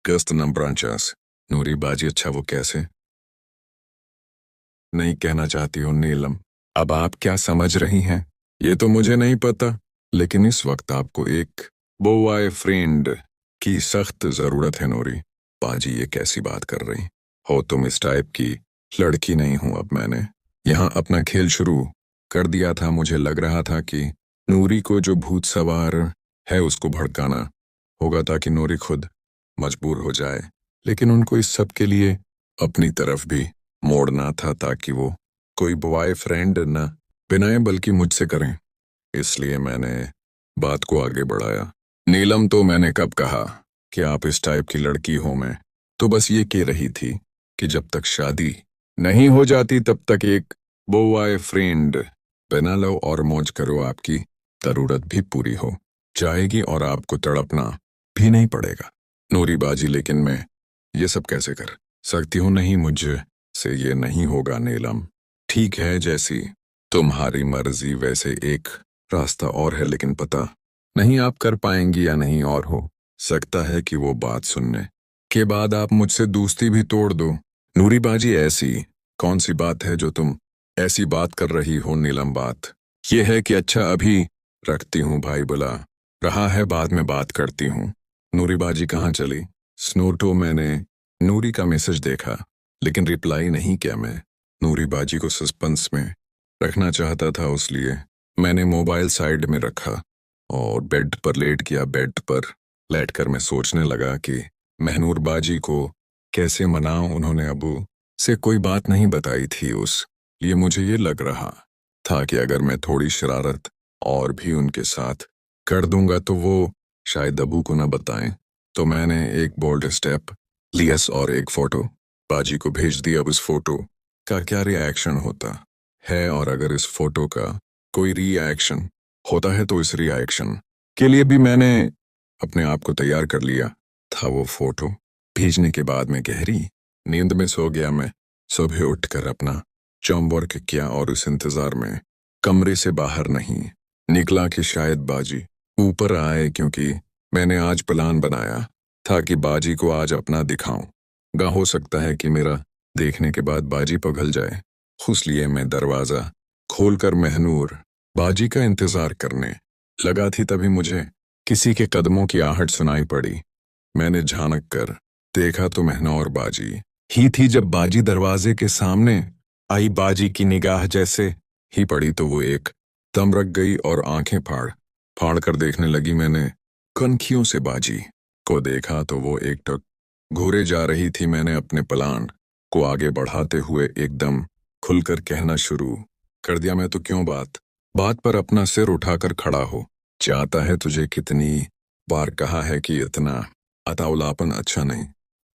Gast Branchas. नूरी बाजी अच्छा वो कैसे? नहीं कहना चाहती हो नीलम। अब आप क्या समझ रही हैं? ये तो मुझे नहीं पता, लेकिन इस वक्त आपको एक बॉय फ्रेंड की सख्त जरूरत है नूरी। बाजी ये कैसी बात कर रही हो? तुम इस टाइप की लड़की नहीं हूं। अब मैंने यहाँ अपना खेल शुरू कर दिया था। मुझे लग रहा था कि नूरी को जो भूत सवार है उसको भड़काना होगा ताकि नूरी खुद मजबूर हो जाए, लेकिन उनको इस सब के लिए अपनी तरफ भी मोड़ना था ताकि वो कोई बॉय फ्रेंड न बनाए बल्कि मुझसे करें। इसलिए मैंने बात को आगे बढ़ाया। नीलम, तो मैंने कब कहा कि आप इस टाइप की लड़की हो? मैं तो बस ये कह रही थी कि जब तक शादी नहीं हो जाती तब तक एक बॉय फ्रेंड बना लो और मौज करो। आपकी जरूरत भी पूरी हो जाएगी और आपको तड़पना भी नहीं पड़ेगा। नूरी बाजी, लेकिन मैं ये सब कैसे कर सकती हूँ? नहीं, मुझे से ये नहीं होगा नीलम। ठीक है, जैसी तुम्हारी मर्जी। वैसे एक रास्ता और है, लेकिन पता नहीं आप कर पाएंगी या नहीं, और हो सकता है कि वो बात सुनने के बाद आप मुझसे दोस्ती भी तोड़ दो। नूरी बाजी, ऐसी कौन सी बात है जो तुम ऐसी बात कर रही हो नीलम? बात ये है कि अच्छा अभी रखती हूँ, भाई बुला रहा है, बाद में बात करती हूँ। नूरी बाजी कहाँ चली? स्नोटो, मैंने नूरी का मैसेज देखा लेकिन रिप्लाई नहीं किया। मैं नूरी बाजी को सस्पेंस में रखना चाहता था, इसलिए मैंने मोबाइल साइड में रखा और बेड पर लेट गया। बेड पर लेटकर मैं सोचने लगा कि महनूर बाजी को कैसे मनाऊं। उन्होंने अबू से कोई बात नहीं बताई थी, उस लिए मुझे ये लग रहा था कि अगर मैं थोड़ी शरारत और भी उनके साथ कर दूंगा तो वो शायद अबू को न बताएं। तो मैंने एक बोल्ड स्टेप लिया और एक फोटो बाजी को भेज दी। अब इस फोटो का क्या रिएक्शन होता है, और अगर इस फोटो का कोई रिएक्शन होता है तो इस रिएक्शन के लिए भी मैंने अपने आप को तैयार कर लिया था। वो फोटो भेजने के बाद मैं गहरी नींद में सो गया। मैं सुबह उठकर अपना होमवर्क किया और उस इंतजार में कमरे से बाहर नहीं निकला कि शायद बाजी ऊपर आए, क्योंकि मैंने आज प्लान बनाया था कि बाजी को आज अपना दिखाऊंगा। हो सकता है कि मेरा देखने के बाद बाजी पिघल जाए, इसलिए मैं दरवाजा खोलकर महनूर बाजी का इंतजार करने लगा थी। तभी मुझे किसी के कदमों की आहट सुनाई पड़ी। मैंने झांक कर देखा तो महनूर बाजी ही थी। जब बाजी दरवाजे के सामने आई, बाजी की निगाह जैसे ही पड़ी तो वो एक दम रख गई और आंखें फाड़ फाड़ कर देखने लगी। मैंने कनखियों से बाजी को देखा तो वो एकटक घूरे जा रही थी। मैंने अपने प्लान को आगे बढ़ाते हुए एकदम खुलकर कहना शुरू कर दिया। मैं तो क्यों बात बात पर अपना सिर उठाकर खड़ा हो जाता है? तुझे कितनी बार कहा है कि इतना अताउलापन अच्छा नहीं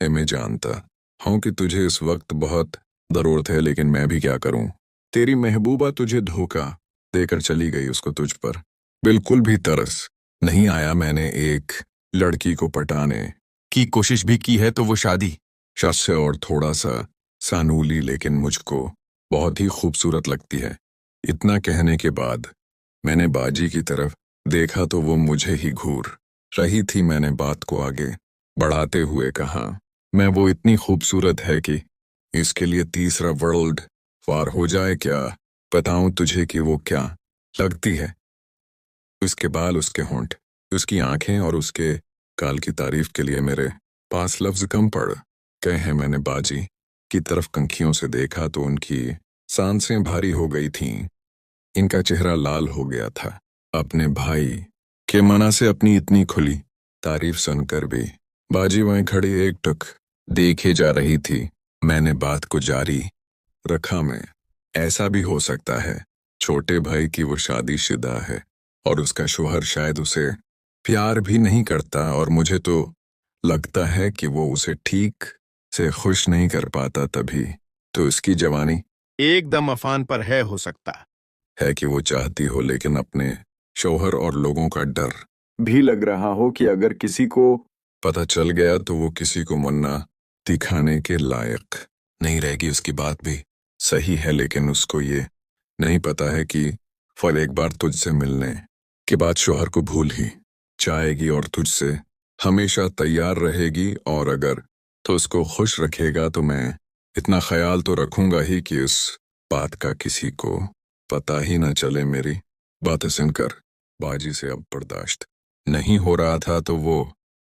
है। मैं जानता हूँ कि तुझे इस वक्त बहुत जरूरत है, लेकिन मैं भी क्या करूँ? तेरी महबूबा तुझे धोखा देकर चली गई। उसको तुझ पर बिल्कुल भी तरस नहीं आया। मैंने एक लड़की को पटाने की कोशिश भी की है तो वो शादी से और थोड़ा सा सानूली, लेकिन मुझको बहुत ही खूबसूरत लगती है। इतना कहने के बाद मैंने बाजी की तरफ देखा तो वो मुझे ही घूर रही थी। मैंने बात को आगे बढ़ाते हुए कहा, मैं वो इतनी खूबसूरत है कि इसके लिए तीसरा वर्ल्ड वार हो जाए क्या? बताऊं तुझे कि वो क्या लगती है? उसके बाल, उसके होंठ, उसकी आंखें और उसके काल की तारीफ के लिए मेरे पास लफ्ज कम पड़ गए हैं। मैंने बाजी की तरफ कंखियों से देखा तो उनकी सांसें भारी हो गई थीं। इनका चेहरा लाल हो गया था। अपने भाई के मना से अपनी इतनी खुली तारीफ सुनकर भी बाजी वहीं खड़ी एकटक देखे जा रही थी। मैंने बात को जारी रखा, मैं ऐसा भी हो सकता है छोटे भाई की वो शादीशुदा है और उसका शौहर शायद उसे प्यार भी नहीं करता, और मुझे तो लगता है कि वो उसे ठीक से खुश नहीं कर पाता। तभी तो उसकी जवानी एकदम अफान पर है। हो सकता है कि वो चाहती हो, लेकिन अपने शौहर और लोगों का डर भी लग रहा हो कि अगर किसी को पता चल गया तो वो किसी को मुन्ना दिखाने के लायक नहीं रहेगी। उसकी बात भी सही है, लेकिन उसको ये नहीं पता है कि फल एक बार तुझसे मिलने के बाद शौहर को भूल ही जाएगी और तुझसे हमेशा तैयार रहेगी और अगर तो उसको खुश रखेगा तो मैं इतना ख्याल तो रखूंगा ही कि उस बात का किसी को पता ही न चले। मेरी बातें सुनकर बाजी से अब बर्दाश्त नहीं हो रहा था तो वो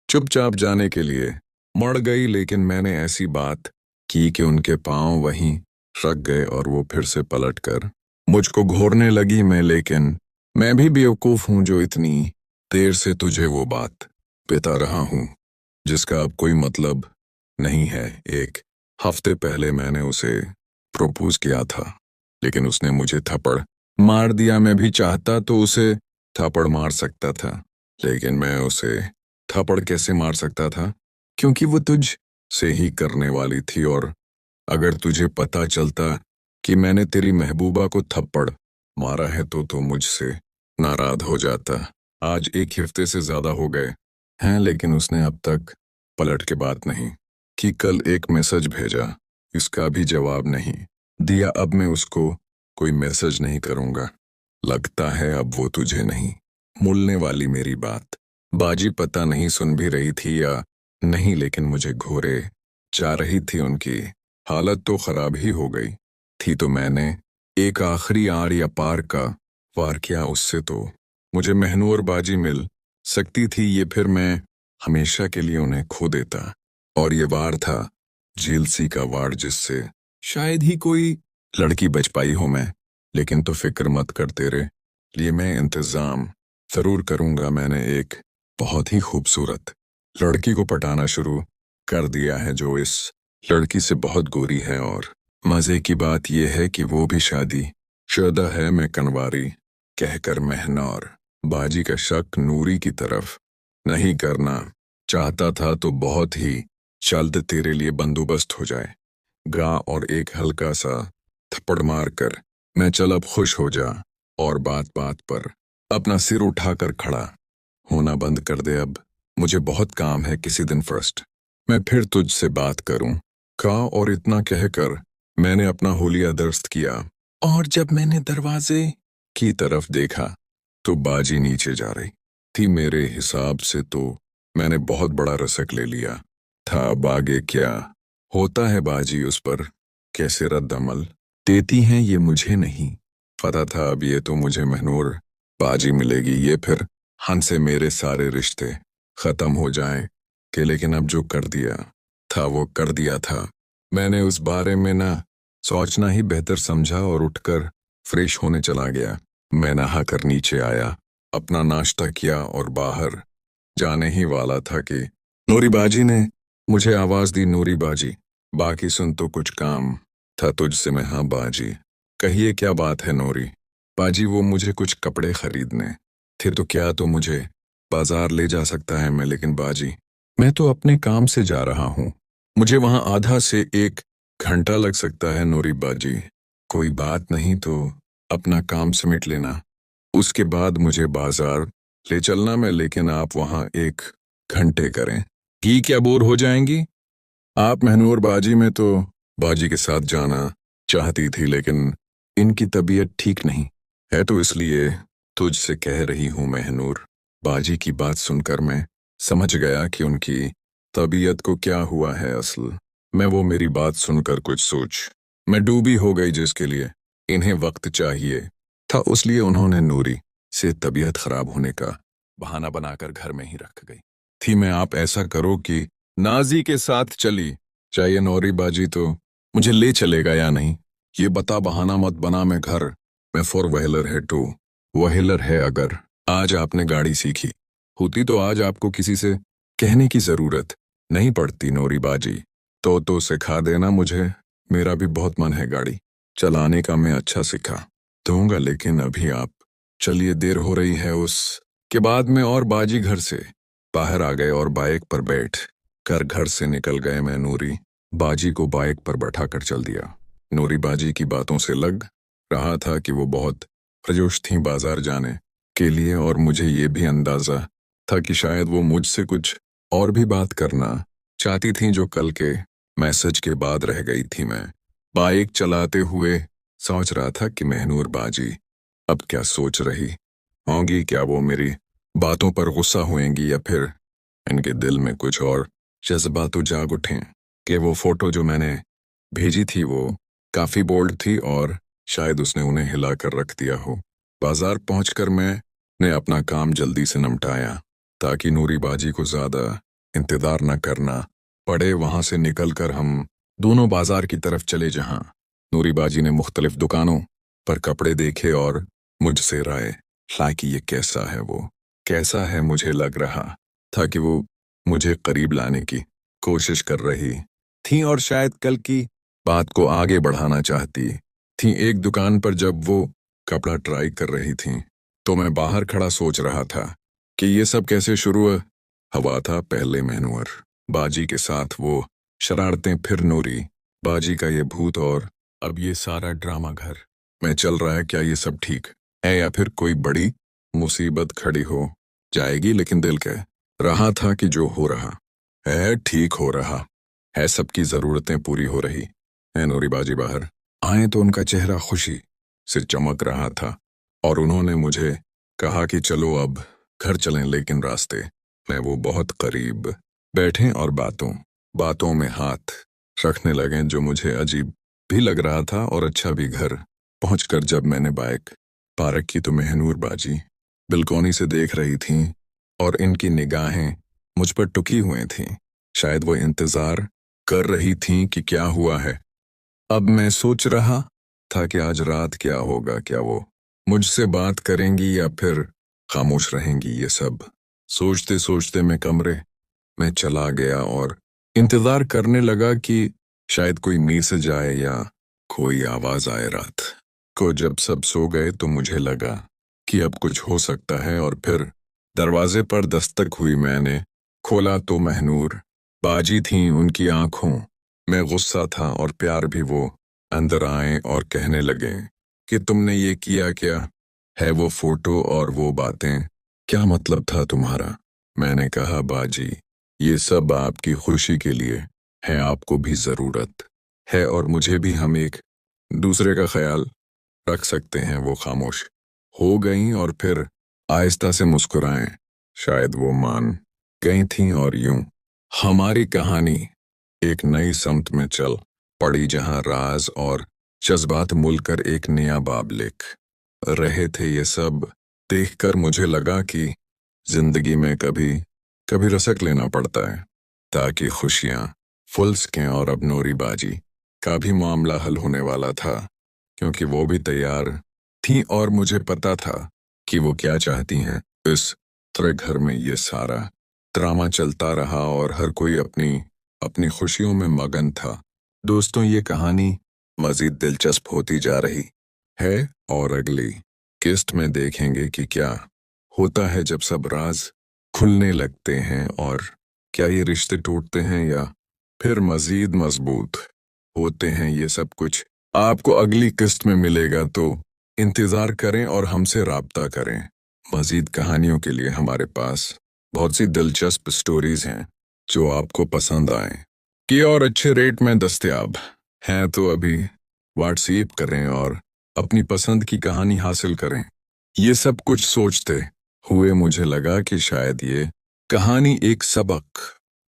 चुपचाप जाने के लिए मुड़ गई, लेकिन मैंने ऐसी बात की कि उनके पांव वहीं रख गए और वो फिर से पलटकर मुझको घूरने लगी। मैं भी बेवकूफ हूं जो इतनी देर से तुझे वो बात बता रहा हूं जिसका अब कोई मतलब नहीं है। एक हफ्ते पहले मैंने उसे प्रपोज किया था, लेकिन उसने मुझे थप्पड़ मार दिया। मैं भी चाहता तो उसे थप्पड़ मार सकता था, लेकिन मैं उसे थप्पड़ कैसे मार सकता था, क्योंकि वो तुझ से ही करने वाली थी। और अगर तुझे पता चलता कि मैंने तेरी महबूबा को थप्पड़ मारा है तो मुझसे नाराज हो जाता। आज एक हफ्ते से ज्यादा हो गए हैं, लेकिन उसने अब तक पलट के बात नहीं कि कल एक मैसेज भेजा, इसका भी जवाब नहीं दिया। अब मैं उसको कोई मैसेज नहीं करूंगा। लगता है अब वो तुझे नहीं भूलने वाली। मेरी बात बाजी पता नहीं सुन भी रही थी या नहीं, लेकिन मुझे घोरे जा रही थी। उनकी हालत तो खराब ही हो गई थी, तो मैंने एक आखिरी आड़ या पार का वार किया। उससे तो मुझे महनूर बाजी मिल सकती थी, ये फिर मैं हमेशा के लिए उन्हें खो देता। और ये वार था जीलसी का वार, जिससे शायद ही कोई लड़की बच पाई हो मैं। लेकिन तो फिक्र मत कर, तेरे लिए मैं इंतजाम जरूर करूंगा। मैंने एक बहुत ही खूबसूरत लड़की को पटाना शुरू कर दिया है, जो इस लड़की से बहुत गोरी है। और मजे की बात यह है कि वो भी शादी शुदा है। मैं कनवारी कहकर महनौर बाजी का शक नूरी की तरफ नहीं करना चाहता था, तो बहुत ही जल्द तेरे लिए बंदोबस्त हो जाए गा। और एक हल्का सा थप्पड़ मार कर मैं चल अब खुश हो जा, और बात बात पर अपना सिर उठाकर खड़ा होना बंद कर दे। अब मुझे बहुत काम है, किसी दिन फर्स्ट मैं फिर तुझसे बात करूं का। और इतना कहकर मैंने अपना होलिया दर्स्त किया, और जब मैंने दरवाजे की तरफ देखा तो बाजी नीचे जा रही थी। मेरे हिसाब से तो मैंने बहुत बड़ा रसक ले लिया था। अब आगे क्या होता है बाजी उस पर कैसे रद्द अमल देती हैं ये मुझे नहीं पता था। अब ये तो मुझे महनूर बाजी मिलेगी, ये फिर हन से मेरे सारे रिश्ते खत्म हो जाएं कि। लेकिन अब जो कर दिया था वो कर दिया था। मैंने उस बारे में ना सोचना ही बेहतर समझा और उठकर फ्रेश होने चला गया। मैं नहा कर नीचे आया, अपना नाश्ता किया और बाहर जाने ही वाला था कि नूरी बाजी ने मुझे आवाज दी। नूरी बाजी, बाकी सुन, तो कुछ काम था तुझसे। मैं हाँ बाजी, कहिए क्या बात है नूरी बाजी। वो मुझे कुछ कपड़े खरीदने थे, तो क्या तो मुझे बाजार ले जा सकता है मैं। लेकिन बाजी मैं तो अपने काम से जा रहा हूँ, मुझे वहां आधा से 1 घंटा लग सकता है। नूरी बाजी कोई बात नहीं, तो अपना काम समेट लेना, उसके बाद मुझे बाजार ले चलना मैं। लेकिन आप वहां 1 घंटे करें ही क्या, बोर हो जाएंगी आप। महनूर बाजी में तो बाजी के साथ जाना चाहती थी, लेकिन इनकी तबीयत ठीक नहीं है, तो इसलिए तुझसे कह रही हूं। महनूर बाजी की बात सुनकर मैं समझ गया कि उनकी तबीयत को क्या हुआ है। असल में वो मेरी बात सुनकर कुछ सोच मैं डूबी हो गई, जिसके लिए इन्हें वक्त चाहिए था। उसलिए उन्होंने नूरी से तबीयत खराब होने का बहाना बनाकर घर में ही रख गई थी। मैं आप ऐसा करो कि नाजी के साथ चली चाहिए नौरी बाजी, तो मुझे ले चलेगा या नहीं ये बता, बहाना मत बना। मैं घर में 4 व्हीलर है, 2 व्हीलर है। अगर आज आपने गाड़ी सीखी होती तो आज आपको किसी से कहने की जरूरत नहीं पड़ती। नौरी बाजी तो सिखा देना मुझे, मेरा भी बहुत मन है गाड़ी चलाने का, मैं अच्छा सिखा दूंगा। लेकिन अभी आप चलिए, देर हो रही है। उस के बाद में और बाजी घर से बाहर आ गए और बाइक पर बैठ कर घर से निकल गए। मैं नूरी बाजी को बाइक पर बैठा कर चल दिया। नूरी बाजी की बातों से लग रहा था कि वो बहुत प्रजोश थी बाजार जाने के लिए, और मुझे ये भी अंदाजा था कि शायद वो मुझसे कुछ और भी बात करना चाहती थी, जो कल के मैसेज के बाद रह गई थी। मैं बाइक चलाते हुए सोच रहा था कि महनूर बाजी अब क्या सोच रही होंगी, क्या वो मेरी बातों पर गुस्सा हुएंगी या फिर इनके दिल में कुछ और जज्बा तो जाग उठे कि वो फोटो जो मैंने भेजी थी वो काफी बोल्ड थी और शायद उसने उन्हें हिला कर रख दिया हो। बाजार पहुंचकर मैंने अपना काम जल्दी से निपटाया ताकि नूरी बाजी को ज्यादा इंतजार न करना पड़े। वहां से निकलकर हम दोनों बाजार की तरफ चले जहां नूरी बाजी ने मुख्तलिफ दुकानों पर कपड़े देखे और मुझसे राय ला कि ये कैसा है वो कैसा है। मुझे लग रहा था कि वो मुझे करीब लाने की कोशिश कर रही थी और शायद कल की बात को आगे बढ़ाना चाहती थी। एक दुकान पर जब वो कपड़ा ट्राई कर रही थी तो मैं बाहर खड़ा सोच रहा था कि ये सब कैसे शुरू हुआ था। पहले महनूर बाजी के साथ वो शरारतें, फिर नूरी बाजी का ये भूत और अब ये सारा ड्रामा घर में चल रहा है। क्या ये सब ठीक है या फिर कोई बड़ी मुसीबत खड़ी हो जाएगी? लेकिन दिल कह रहा था कि जो हो रहा है ठीक हो रहा है, सबकी जरूरतें पूरी हो रही है। नूरी बाजी बाहर आए तो उनका चेहरा खुशी से चमक रहा था और उन्होंने मुझे कहा कि चलो अब घर चलें। लेकिन रास्ते में वो बहुत करीब बैठे और बातों बातों में हाथ रखने लगे, जो मुझे अजीब भी लग रहा था और अच्छा भी। घर पहुंचकर जब मैंने बाइक पार्क की तो महनूर बाजी बिल्कोनी से देख रही थीं और इनकी निगाहें मुझ पर टुकी हुई थीं। शायद वो इंतजार कर रही थीं कि क्या हुआ है। अब मैं सोच रहा था कि आज रात क्या होगा, क्या वो मुझसे बात करेंगी या फिर खामोश रहेंगी। ये सब सोचते सोचते मैं कमरे में चला गया और इंतजार करने लगा कि शायद कोई मैसेज आए या कोई आवाज आए। रात को जब सब सो गए तो मुझे लगा कि अब कुछ हो सकता है और फिर दरवाजे पर दस्तक हुई। मैंने खोला तो महनूर बाजी थीं। उनकी आंखों में गुस्सा था और प्यार भी। वो अंदर आए और कहने लगे कि तुमने ये किया क्या है? वो फोटो और वो बातें, क्या मतलब था तुम्हारा? मैंने कहा बाजी ये सब आपकी खुशी के लिए है, आपको भी जरूरत है और मुझे भी, हम एक दूसरे का ख्याल रख सकते हैं। वो खामोश हो गईं और फिर आहिस्ता से मुस्कुराएं। शायद वो मान गई थीं और यूं हमारी कहानी एक नई समत में चल पड़ी जहां राज और जज्बात मिलकर एक नया बाब लिख रहे थे। ये सब देखकर मुझे लगा कि जिंदगी में कभी कभी रसक लेना पड़ता है ताकि खुशियां फुल सकें। और अब नूरी बाजी का भी मामला हल होने वाला था क्योंकि वो भी तैयार थी और मुझे पता था कि वो क्या चाहती हैं। इस तरह घर में ये सारा ड्रामा चलता रहा और हर कोई अपनी अपनी खुशियों में मगन था। दोस्तों, ये कहानी मजीद दिलचस्प होती जा रही है और अगली किस्त में देखेंगे कि क्या होता है जब सब राज खुलने लगते हैं और क्या ये रिश्ते टूटते हैं या फिर मजीद मजबूत होते हैं। ये सब कुछ आपको अगली किस्त में मिलेगा, तो इंतज़ार करें और हमसे राब्ता करें। मजीद कहानियों के लिए हमारे पास बहुत सी दिलचस्प स्टोरीज हैं जो आपको पसंद आए कि और अच्छे रेट में दस्तयाब हैं, तो अभी व्हाट्सएप करें और अपनी पसंद की कहानी हासिल करें। ये सब कुछ सोचते हुए मुझे लगा कि शायद ये कहानी एक सबक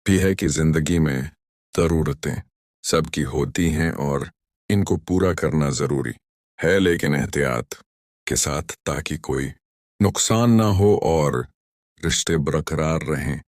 भी है कि जिंदगी में ज़रूरतें सबकी होती हैं और इनको पूरा करना ज़रूरी है, लेकिन एहतियात के साथ ताकि कोई नुकसान ना हो और रिश्ते बरकरार रहें।